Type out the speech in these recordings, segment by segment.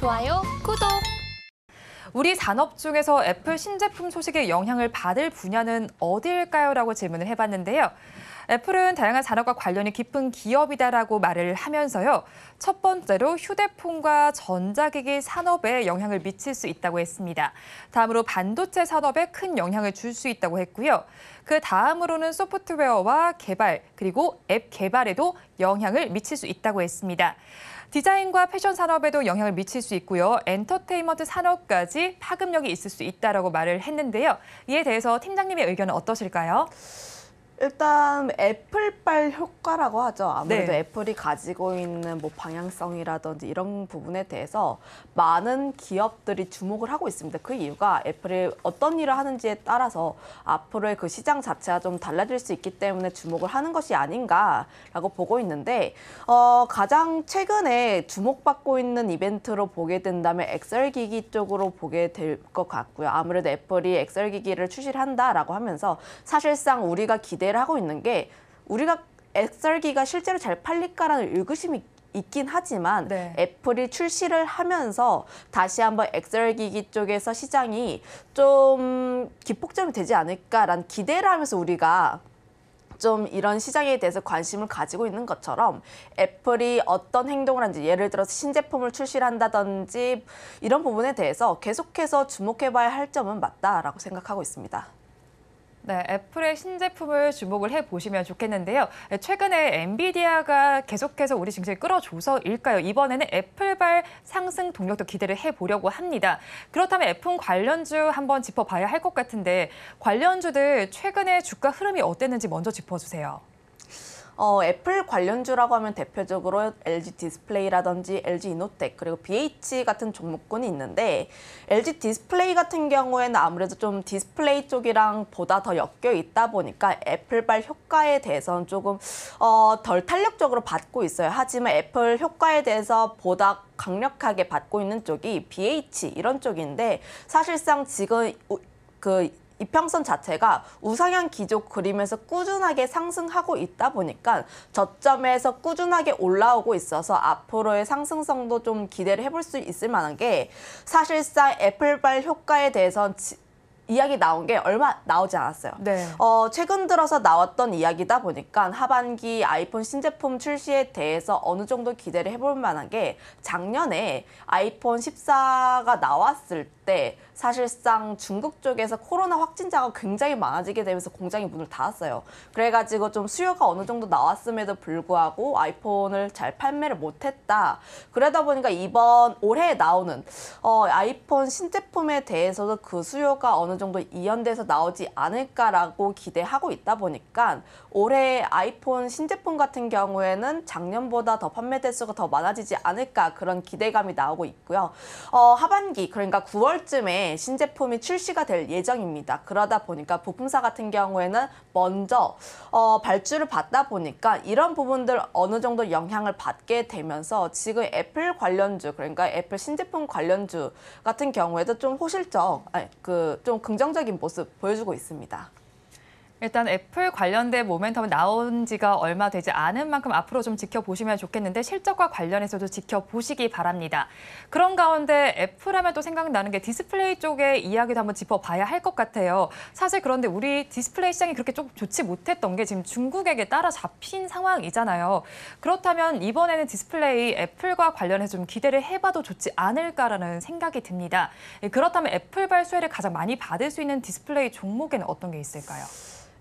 좋아요, 구독! 우리 산업 중에서 애플 신제품 소식에 영향을 받을 분야는 어디일까요? 라고 질문을 해봤는데요. 애플은 다양한 산업과 관련이 깊은 기업이다라고 말을 하면서요. 첫 번째로 휴대폰과 전자기기 산업에 영향을 미칠 수 있다고 했습니다. 다음으로 반도체 산업에 큰 영향을 줄 수 있다고 했고요. 그 다음으로는 소프트웨어와 개발, 그리고 앱 개발에도 영향을 미칠 수 있다고 했습니다. 디자인과 패션 산업에도 영향을 미칠 수 있고요. 엔터테인먼트 산업까지 파급력이 있을 수 있다라고 말을 했는데요. 이에 대해서 팀장님의 의견은 어떠실까요? 일단 애플발 효과라고 하죠. 아무래도 네. 애플이 가지고 있는 뭐 방향성이라든지 이런 부분에 대해서 많은 기업들이 주목을 하고 있습니다. 그 이유가 애플이 어떤 일을 하는지에 따라서 앞으로의 그 시장 자체가 좀 달라질 수 있기 때문에 주목을 하는 것이 아닌가라고 보고 있는데 가장 최근에 주목받고 있는 이벤트로 보게 된다면 엑셀기기 쪽으로 보게 될 것 같고요. 아무래도 애플이 엑셀기기를 출시를 한다라고 하면서 사실상 우리가 기대를 하고 있는 게 우리가 엑셀기가 실제로 잘 팔릴까라는 의구심이 있긴 하지만 네. 애플이 출시를 하면서 다시 한번 엑셀기기 쪽에서 시장이 좀 기폭점이 되지 않을까라는 기대를 하면서 우리가 좀 이런 시장에 대해서 관심을 가지고 있는 것처럼 애플이 어떤 행동을 하는지 예를 들어서 신제품을 출시를 한다든지 이런 부분에 대해서 계속해서 주목해봐야 할 점은 맞다라고 생각하고 있습니다. 네, 애플의 신제품을 주목을 해보시면 좋겠는데요. 최근에 엔비디아가 계속해서 우리 증시를 끌어줘서일까요? 이번에는 애플발 상승 동력도 기대를 해보려고 합니다. 그렇다면 애플 관련주 한번 짚어봐야 할 것 같은데 관련주들 최근에 주가 흐름이 어땠는지 먼저 짚어주세요. 애플 관련주라고 하면 대표적으로 LG 디스플레이라든지 LG 이노텍 그리고 BH 같은 종목군이 있는데 LG 디스플레이 같은 경우에는 아무래도 좀 디스플레이 쪽이랑 보다 더 엮여 있다 보니까 애플발 효과에 대해서는 조금 덜 탄력적으로 받고 있어요. 하지만 애플 효과에 대해서 보다 강력하게 받고 있는 쪽이 BH 이런 쪽인데 사실상 지금 이평선 자체가 우상향 기조 그리면서 꾸준하게 상승하고 있다 보니까 저점에서 꾸준하게 올라오고 있어서 앞으로의 상승성도 좀 기대를 해볼 수 있을 만한 게 사실상 애플발 효과에 대해서는 이야기 나온 게 얼마 나오지 않았어요. 네. 최근 들어서 나왔던 이야기다 보니까 하반기 아이폰 신제품 출시에 대해서 어느 정도 기대를 해볼 만한 게 작년에 아이폰 14가 나왔을 때 사실상 중국 쪽에서 코로나 확진자가 굉장히 많아지게 되면서 공장이 문을 닫았어요. 그래가지고 좀 수요가 어느 정도 나왔음에도 불구하고 아이폰을 잘 판매를 못했다. 그러다 보니까 이번 올해 나오는 아이폰 신제품에 대해서도 그 수요가 어느 정도 이연돼서 나오지 않을까라고 기대하고 있다 보니까 올해 아이폰 신제품 같은 경우에는 작년보다 더 판매 대수가 더 많아지지 않을까 그런 기대감이 나오고 있고요. 하반기 그러니까 9월쯤에 신제품이 출시가 될 예정입니다. 그러다 보니까 부품사 같은 경우에는 먼저 발주를 받다 보니까 이런 부분들 어느 정도 영향을 받게 되면서 지금 애플 관련주 그러니까 애플 신제품 관련주 같은 경우에도 좀 좀 긍정적인 모습 보여주고 있습니다. 일단 애플 관련된 모멘텀이 나온 지가 얼마 되지 않은 만큼 앞으로 좀 지켜보시면 좋겠는데 실적과 관련해서도 지켜보시기 바랍니다. 그런 가운데 애플하면 또 생각나는 게 디스플레이 쪽의 이야기도 한번 짚어봐야 할 것 같아요. 사실 그런데 우리 디스플레이 시장이 그렇게 좀 좋지 못했던 게 지금 중국에게 따라잡힌 상황이잖아요. 그렇다면 이번에는 디스플레이 애플과 관련해서 좀 기대를 해봐도 좋지 않을까라는 생각이 듭니다. 그렇다면 애플발 수혜를 가장 많이 받을 수 있는 디스플레이 종목에는 어떤 게 있을까요?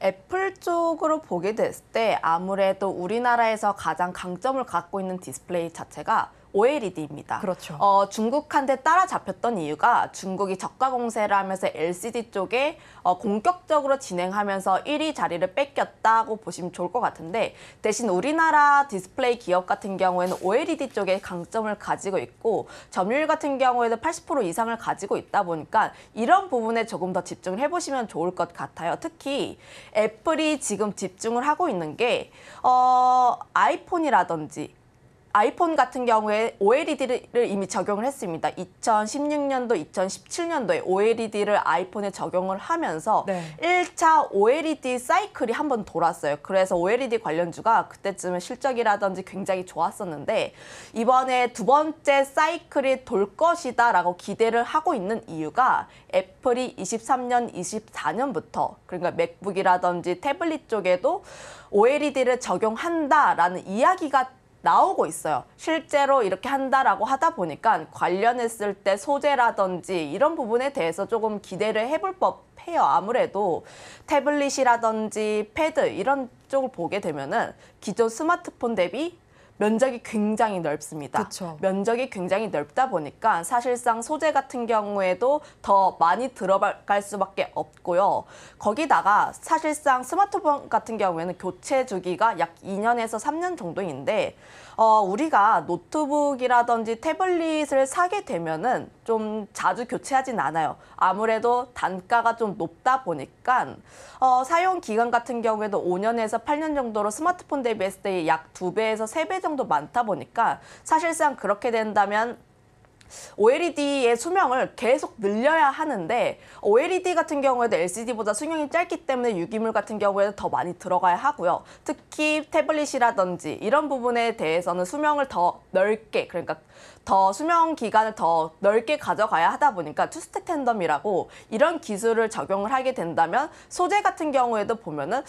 애플 쪽으로 보게 됐을 때 아무래도 우리나라에서 가장 강점을 갖고 있는 디스플레이 자체가 OLED입니다. 그렇죠. 중국한테 따라잡혔던 이유가 중국이 저가 공세를 하면서 LCD 쪽에 공격적으로 진행하면서 1위 자리를 뺏겼다고 보시면 좋을 것 같은데 대신 우리나라 디스플레이 기업 같은 경우에는 OLED 쪽에 강점을 가지고 있고 점유율 같은 경우에도 80% 이상을 가지고 있다 보니까 이런 부분에 조금 더 집중을 해보시면 좋을 것 같아요. 특히 애플이 지금 집중을 하고 있는 게 아이폰이라든지 아이폰 같은 경우에 OLED를 이미 적용을 했습니다. 2016년도, 2017년도에 OLED를 아이폰에 적용을 하면서 네. 1차 OLED 사이클이 한번 돌았어요. 그래서 OLED 관련주가 그때쯤에 실적이라든지 굉장히 좋았었는데 이번에 두 번째 사이클이 돌 것이다라고 기대를 하고 있는 이유가 애플이 23년, 24년부터 그러니까 맥북이라든지 태블릿 쪽에도 OLED를 적용한다라는 이야기가 나오고 있어요. 실제로 이렇게 한다라고 하다 보니까 관련했을 때 소재라든지 이런 부분에 대해서 조금 기대를 해볼 법해요. 아무래도 태블릿이라든지 패드 이런 쪽을 보게 되면은 기존 스마트폰 대비 면적이 굉장히 넓습니다. 그쵸. 면적이 굉장히 넓다 보니까 사실상 소재 같은 경우에도 더 많이 들어갈 수밖에 없고요. 거기다가 사실상 스마트폰 같은 경우에는 교체 주기가 약 2년에서 3년 정도인데 우리가 노트북이라든지 태블릿을 사게 되면은 좀 자주 교체하진 않아요. 아무래도 단가가 좀 높다 보니까 사용 기간 같은 경우에도 5년에서 8년 정도로 스마트폰 대비했을 때 약 2배에서 3배 정도 많다 보니까 사실상 그렇게 된다면 OLED의 수명을 계속 늘려야 하는데 OLED 같은 경우에도 LCD보다 수명이 짧기 때문에 유기물 같은 경우에는 더 많이 들어가야 하고요. 특히 태블릿이라든지 이런 부분에 대해서는 수명을 더 넓게 그러니까 더 수명 기간을 더 넓게 가져가야 하다 보니까 투스택 텐덤이라고 이런 기술을 적용을 하게 된다면 소재 같은 경우에도 보면은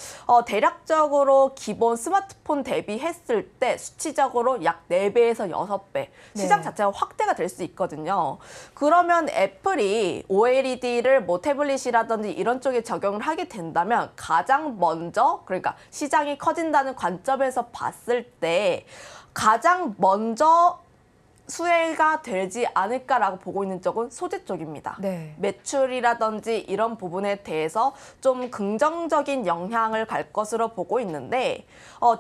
대략적으로 기본 스마트폰 대비했을 때 수치적으로 약 4배에서 6배 시장 자체가 확대가 될 수 있거든요. 그러면 애플이 OLED를 뭐 태블릿이라든지 이런 쪽에 적용을 하게 된다면 가장 먼저 그러니까 시장이 커진다는 관점에서 봤을 때 가장 먼저 수혜가 되지 않을까라고 보고 있는 쪽은 소재 쪽입니다. 네. 매출이라든지 이런 부분에 대해서 좀 긍정적인 영향을 갈 것으로 보고 있는데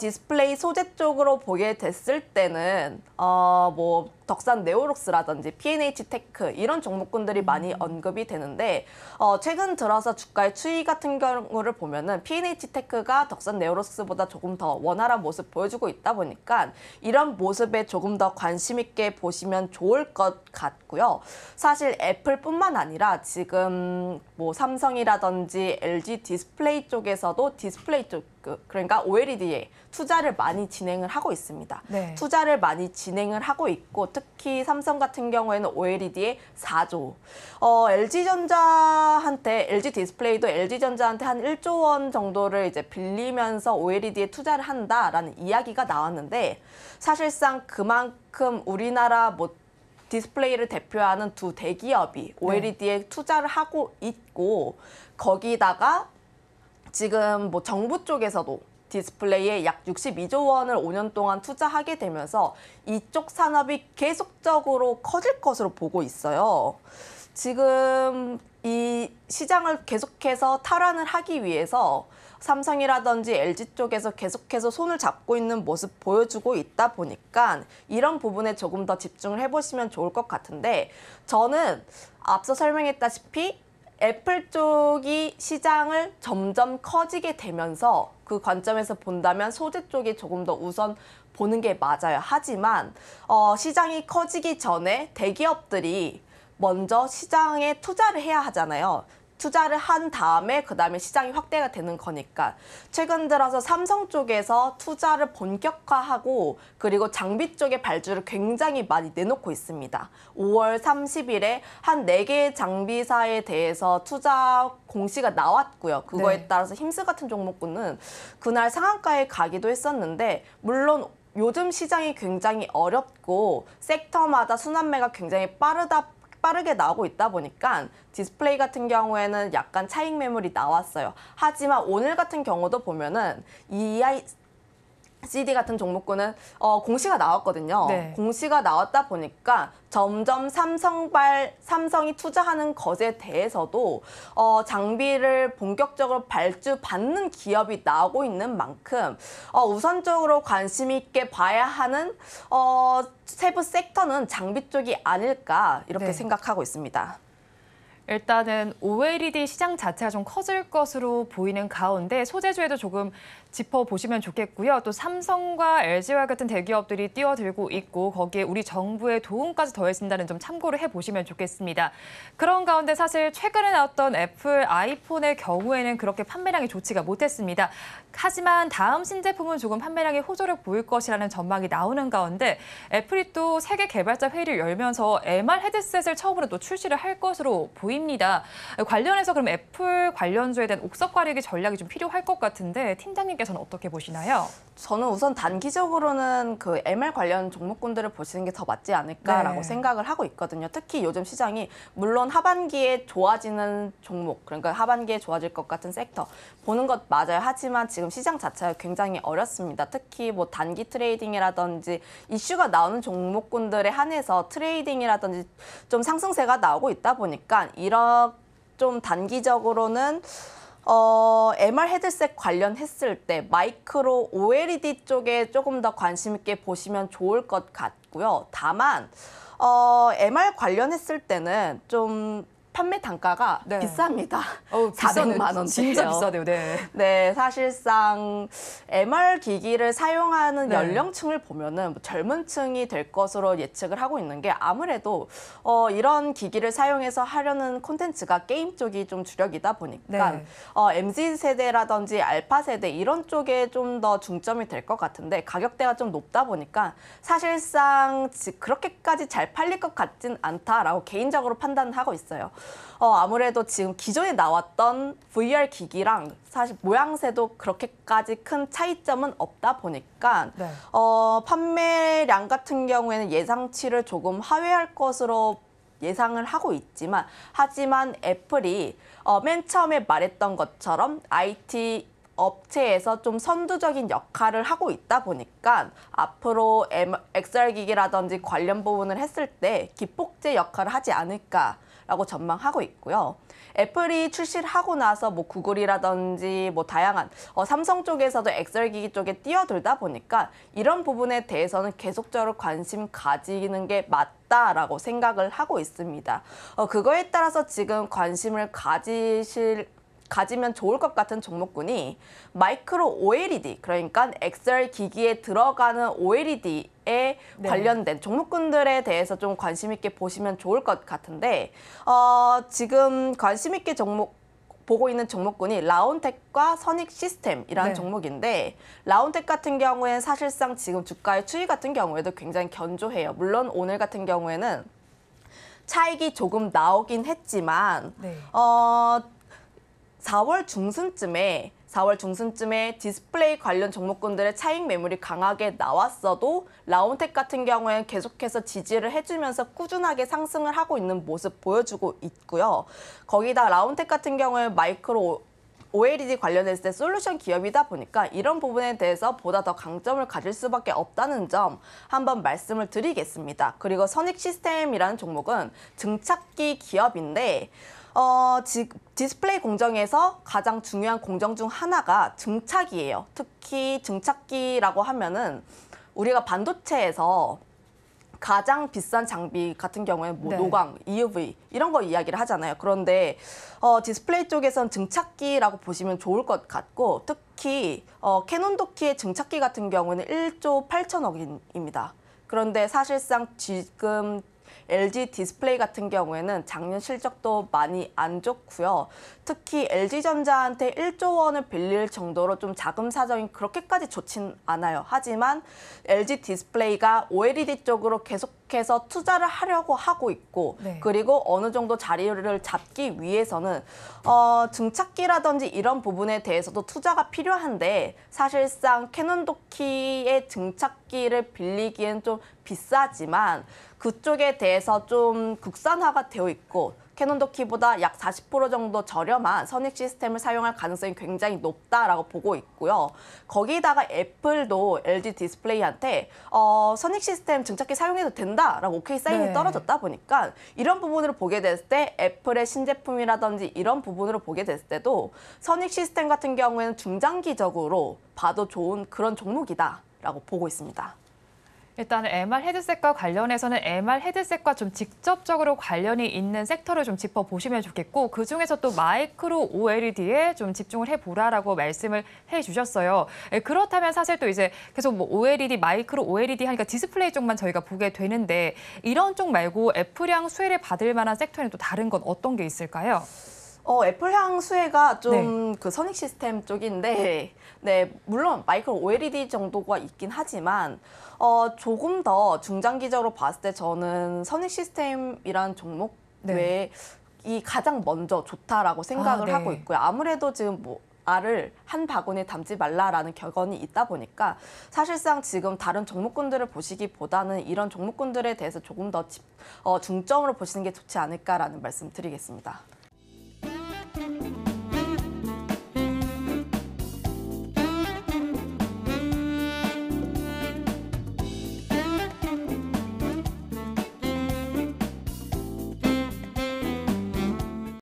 디스플레이 소재 쪽으로 보게 됐을 때는 뭐 덕산 네오록스라든지 P&H 테크 이런 종목군들이 많이 언급이 되는데 최근 들어서 주가의 추이 같은 경우를 보면은 P&H 테크가 덕산 네오록스보다 조금 더 원활한 모습 보여주고 있다 보니까 이런 모습에 조금 더 관심 있게 보시면 좋을 것 같고요. 사실 애플뿐만 아니라 지금 뭐 삼성이라든지 LG 디스플레이 쪽에서도 디스플레이 쪽 그러니까 OLED에 투자를 많이 진행을 하고 있습니다. 네. 투자를 많이 진행을 하고 있고 특히 삼성 같은 경우에는 OLED에 4조. LG 디스플레이도 LG전자한테 한 1조 원 정도를 이제 빌리면서 OLED에 투자를 한다라는 이야기가 나왔는데 사실상 그만큼 우리나라 뭐 디스플레이를 대표하는 두 대기업이 OLED에 투자를 하고 있고 거기다가 지금 뭐 정부 쪽에서도 디스플레이에 약 62조 원을 5년 동안 투자하게 되면서 이쪽 산업이 계속적으로 커질 것으로 보고 있어요. 지금 이 시장을 계속해서 탈환을 하기 위해서 삼성이라든지 LG 쪽에서 계속해서 손을 잡고 있는 모습 보여주고 있다 보니까 이런 부분에 조금 더 집중을 해보시면 좋을 것 같은데 저는 앞서 설명했다시피 애플 쪽이 시장을 점점 커지게 되면서 그 관점에서 본다면 소재 쪽이 조금 더 우선 보는 게 맞아요. 하지만 시장이 커지기 전에 대기업들이 먼저 시장에 투자를 해야 하잖아요. 투자를 한 다음에 그다음에 시장이 확대가 되는 거니까 최근 들어서 삼성 쪽에서 투자를 본격화하고 그리고 장비 쪽의 발주를 굉장히 많이 내놓고 있습니다. 5월 30일에 한 4개의 장비사에 대해서 투자 공시가 나왔고요. 그거에 따라서 힘스 같은 종목군은 그날 상한가에 가기도 했었는데 물론 요즘 시장이 굉장히 어렵고 섹터마다 순환매가 굉장히 빠르게 나오고 있다 보니까 디스플레이 같은 경우에는 약간 차익 매물이 나왔어요. 하지만 오늘 같은 경우도 보면은 EICD 같은 종목군은 공시가 나왔거든요. 네. 공시가 나왔다 보니까 점점 삼성이 투자하는 것에 대해서도 장비를 본격적으로 발주받는 기업이 나오고 있는 만큼 우선적으로 관심 있게 봐야 하는 세부 섹터는 장비 쪽이 아닐까 이렇게 생각하고 있습니다. 일단은 OLED 시장 자체가 좀 커질 것으로 보이는 가운데 소재주에도 조금 짚어보시면 좋겠고요. 또 삼성과 LG와 같은 대기업들이 뛰어들고 있고 거기에 우리 정부의 도움까지 더해진다는 점 참고를 해보시면 좋겠습니다. 그런 가운데 사실 최근에 나왔던 애플 아이폰의 경우에는 그렇게 판매량이 좋지가 못했습니다. 하지만 다음 신제품은 조금 판매량이 호조를 보일 것이라는 전망이 나오는 가운데 애플이 또 세계 개발자 회의를 열면서 MR 헤드셋을 처음으로 또 출시를 할 것으로 보입니다. 관련해서 그럼 애플 관련주에 대한 옥석 가리기 전략이 좀 필요할 것 같은데 팀장님께서는 어떻게 보시나요? 저는 우선 단기적으로는 그 MR 관련 종목군들을 보시는 게 더 맞지 않을까라고 네. 생각을 하고 있거든요. 특히 요즘 시장이 물론 하반기에 좋아지는 종목, 그러니까 하반기에 좋아질 것 같은 섹터 보는 것 맞아요. 하지만 지금 시장 자체가 굉장히 어렵습니다. 특히 뭐 단기 트레이딩이라든지 이슈가 나오는 종목군들에 한해서 트레이딩이라든지 좀 상승세가 나오고 있다 보니까 이런 좀 단기적으로는 MR 헤드셋 관련했을 때 마이크로 OLED 쪽에 조금 더 관심 있게 보시면 좋을 것 같고요. 다만 MR 관련했을 때는 좀 판매 단가가 네. 비쌉니다. 400만 원대예요. 진짜 비싸대요. 네. 네, 사실상 MR 기기를 사용하는 네. 연령층을 보면은 젊은 층이 될 것으로 예측을 하고 있는 게 아무래도 이런 기기를 사용해서 하려는 콘텐츠가 게임 쪽이 좀 주력이다 보니까 네. MZ 세대라든지 알파 세대 이런 쪽에 좀 더 중점이 될 것 같은데 가격대가 좀 높다 보니까 사실상 그렇게까지 잘 팔릴 것 같진 않다라고 개인적으로 판단을 하고 있어요. 아무래도 지금 기존에 나왔던 VR 기기랑 사실 모양새도 그렇게까지 큰 차이점은 없다 보니까 네. 판매량 같은 경우에는 예상치를 조금 하회할 것으로 예상을 하고 있지만 하지만 애플이 맨 처음에 말했던 것처럼 IT 업체에서 좀 선두적인 역할을 하고 있다 보니까 앞으로 XR 기기라든지 관련 부분을 했을 때 기폭제 역할을 하지 않을까라고 전망하고 있고요. 애플이 출시를 하고 나서 뭐 구글이라든지 뭐 다양한 삼성 쪽에서도 XR 기기 쪽에 뛰어들다 보니까 이런 부분에 대해서는 계속적으로 관심 가지는 게 맞다라고 생각을 하고 있습니다. 그거에 따라서 지금 관심을 가지면 좋을 것 같은 종목군이 마이크로 OLED, 그러니까 XR 기기에 들어가는 OLED에 네. 관련된 종목군들에 대해서 좀 관심 있게 보시면 좋을 것 같은데 지금 관심 있게 보고 있는 종목군이 라운텍과 선익 시스템이라는 네. 종목인데 라운텍 같은 경우에는 사실상 지금 주가의 추이 같은 경우에도 굉장히 견조해요. 물론 오늘 같은 경우에는 차익이 조금 나오긴 했지만 네. 4월 중순쯤에 디스플레이 관련 종목군들의 차익 매물이 강하게 나왔어도 라운텍 같은 경우에는 계속해서 지지를 해주면서 꾸준하게 상승을 하고 있는 모습 보여주고 있고요. 거기다 라운텍 같은 경우에 마이크로 OLED 관련했을 때 솔루션 기업이다 보니까 이런 부분에 대해서 보다 더 강점을 가질 수밖에 없다는 점 한번 말씀을 드리겠습니다. 그리고 선익 시스템이라는 종목은 증착기 기업인데 디스플레이 공정에서 가장 중요한 공정 중 하나가 증착이에요. 특히 증착기라고 하면은 우리가 반도체에서 가장 비싼 장비 같은 경우에 뭐 네. 노광, EUV 이런 거 이야기를 하잖아요. 그런데 디스플레이 쪽에선 증착기라고 보시면 좋을 것 같고 특히 캐논 도키의 증착기 같은 경우는 1조 8천억입니다. 그런데 사실상 지금 LG 디스플레이 같은 경우에는 작년 실적도 많이 안 좋고요. 특히 LG전자한테 1조 원을 빌릴 정도로 좀 자금 사정이 그렇게까지 좋진 않아요. 하지만 LG 디스플레이가 OLED 쪽으로 계속해서 투자를 하려고 하고 있고 네. 그리고 어느 정도 자리를 잡기 위해서는 증착기라든지 이런 부분에 대해서도 투자가 필요한데 사실상 캐논 도키의 증착기를 빌리기엔 좀 비싸지만 그쪽에 대해서 좀 국산화가 되어 있고 캐논 도키보다 약 40% 정도 저렴한 선익 시스템을 사용할 가능성이 굉장히 높다라고 보고 있고요. 거기다가 애플도 LG 디스플레이한테 선익 시스템 증착기 사용해도 된다라고 오케이 사인이 네. 떨어졌다 보니까 이런 부분으로 보게 됐을 때 애플의 신제품이라든지 이런 부분으로 보게 됐을 때도 선익 시스템 같은 경우에는 중장기적으로 봐도 좋은 그런 종목이다라고 보고 있습니다. 일단 MR 헤드셋과 관련해서는 MR 헤드셋과 좀 직접적으로 관련이 있는 섹터를 좀 짚어보시면 좋겠고 그중에서 또 마이크로 OLED에 좀 집중을 해보라라고 말씀을 해주셨어요. 그렇다면 사실 또 이제 계속 뭐 OLED, 마이크로 OLED 하니까 디스플레이 쪽만 저희가 보게 되는데 이런 쪽 말고 애플향 수혜를 받을 만한 섹터에는 또 다른 건 어떤 게 있을까요? 애플향 수혜가 좀 그 선익 시스템 쪽인데, 네, 물론 마이크로 OLED 정도가 있긴 하지만, 조금 더 중장기적으로 봤을 때 저는 선익 시스템이란 종목 네. 외에 이 가장 먼저 좋다라고 생각을 네. 하고 있고요. 아무래도 지금 뭐 알을 한 바구니에 담지 말라라는 격언이 있다 보니까 사실상 지금 다른 종목군들을 보시기보다는 이런 종목군들에 대해서 조금 더 중점으로 보시는 게 좋지 않을까라는 말씀 드리겠습니다.